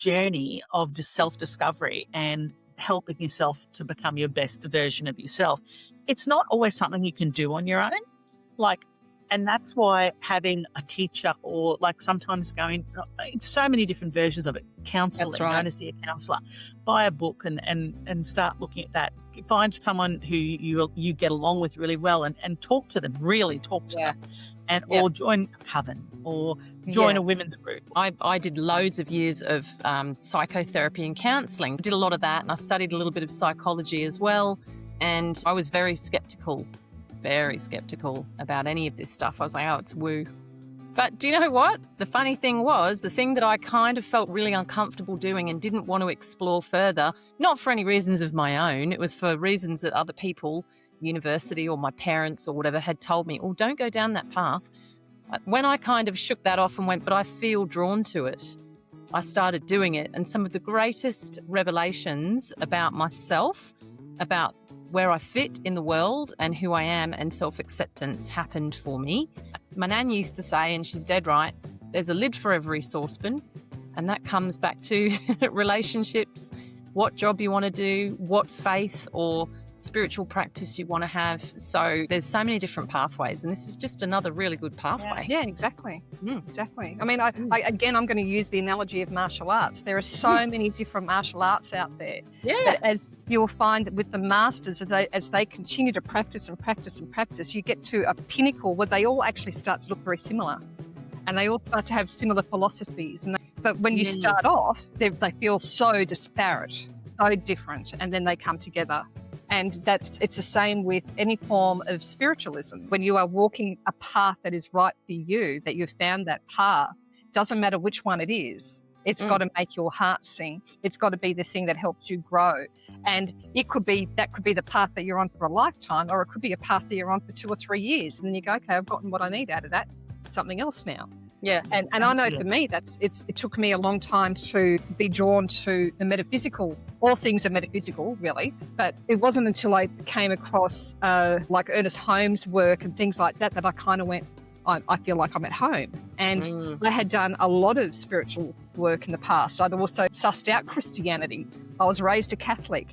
journey of just self-discovery and helping yourself to become your best version of yourself. It's not always something you can do on your own. And that's why having a teacher, or sometimes going, it's so many different versions of it. Counselling, That's right. going to see a counsellor, buy a book and start looking at that. Find someone who you get along with really well and talk to them, really talk to them. And or join a coven or join a women's group. I did loads of years of psychotherapy and counselling. I did a lot of that, and I studied a little bit of psychology as well. And I was very skeptical about any of this stuff. I was like, oh, it's woo. But do you know what? The funny thing was, the thing that I kind of felt really uncomfortable doing and didn't want to explore further, not for any reasons of my own, it was for reasons that other people, university or my parents or whatever, had told me, oh, don't go down that path. When I kind of shook that off and went, but I feel drawn to it, I started doing it. And some of the greatest revelations about myself, about where I fit in the world and who I am and self-acceptance happened for me. My nan used to say, and she's dead right, there's a lid for every saucepan. And that comes back to relationships, what job you want to do, what faith or spiritual practice you want to have. So there's so many different pathways, and this is just another really good pathway. Yeah, exactly. Exactly. I mean, again, I'm going to use the analogy of martial arts. There are so many different martial arts out there. Yeah. As you'll find that with the masters, as they continue to practice and practice and practice, you get to a pinnacle where they all actually start to look very similar, and they all start to have similar philosophies. But when you start off, they feel so disparate, so different, and then they come together. And it's the same with any form of spiritualism. When you are walking a path that is right for you, that you've found that path, doesn't matter which one it is, it's got to make your heart sing. It's got to be the thing that helps you grow. And that could be the path that you're on for a lifetime, or it could be a path that you're on for 2 or 3 years. And then you go, okay, I've gotten what I need out of that. Something else now. Yeah. And I know for me, it took me a long time to be drawn to the metaphysical. All things are metaphysical, really. But it wasn't until I came across like Ernest Holmes' work and things like that I kind of went, I feel like I'm at home. And I had done a lot of spiritual work in the past. I'd also sussed out Christianity. I was raised a Catholic,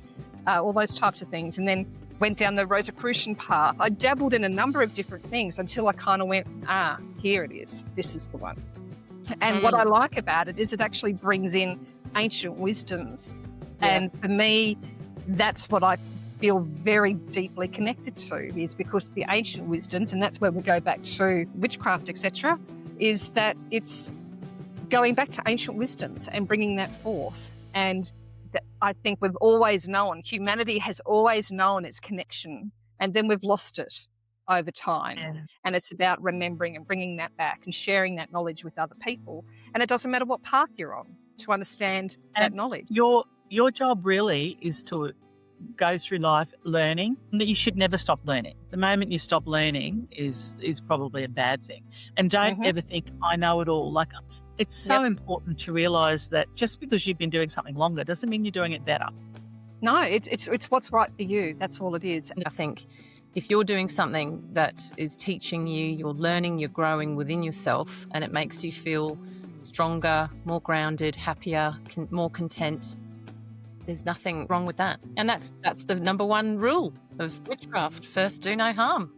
all those types of things. And then went down the Rosicrucian path. I dabbled in a number of different things until I kind of went, here it is. This is the one. And what I like about it is it actually brings in ancient wisdoms. Yeah. And for me, that's what I feel very deeply connected to, is because the ancient wisdoms, and that's where we go back to witchcraft, etc., is that it's going back to ancient wisdoms and bringing that forth. And I think we've always known, humanity has always known its connection, and then we've lost it over time. Yeah. And it's about remembering and bringing that back and sharing that knowledge with other people. And it doesn't matter what path you're on, to understand that knowledge. Your job really is to go through life learning, and that you should never stop learning. The moment you stop learning is probably a bad thing. And don't ever think, I know it all. Like, it's so important to realise that just because you've been doing something longer doesn't mean you're doing it better. No, it's what's right for you. That's all it is. I think if you're doing something that is teaching you, you're learning, you're growing within yourself, and it makes you feel stronger, more grounded, happier, more content, there's nothing wrong with that. And that's the number one rule of witchcraft. First, do no harm.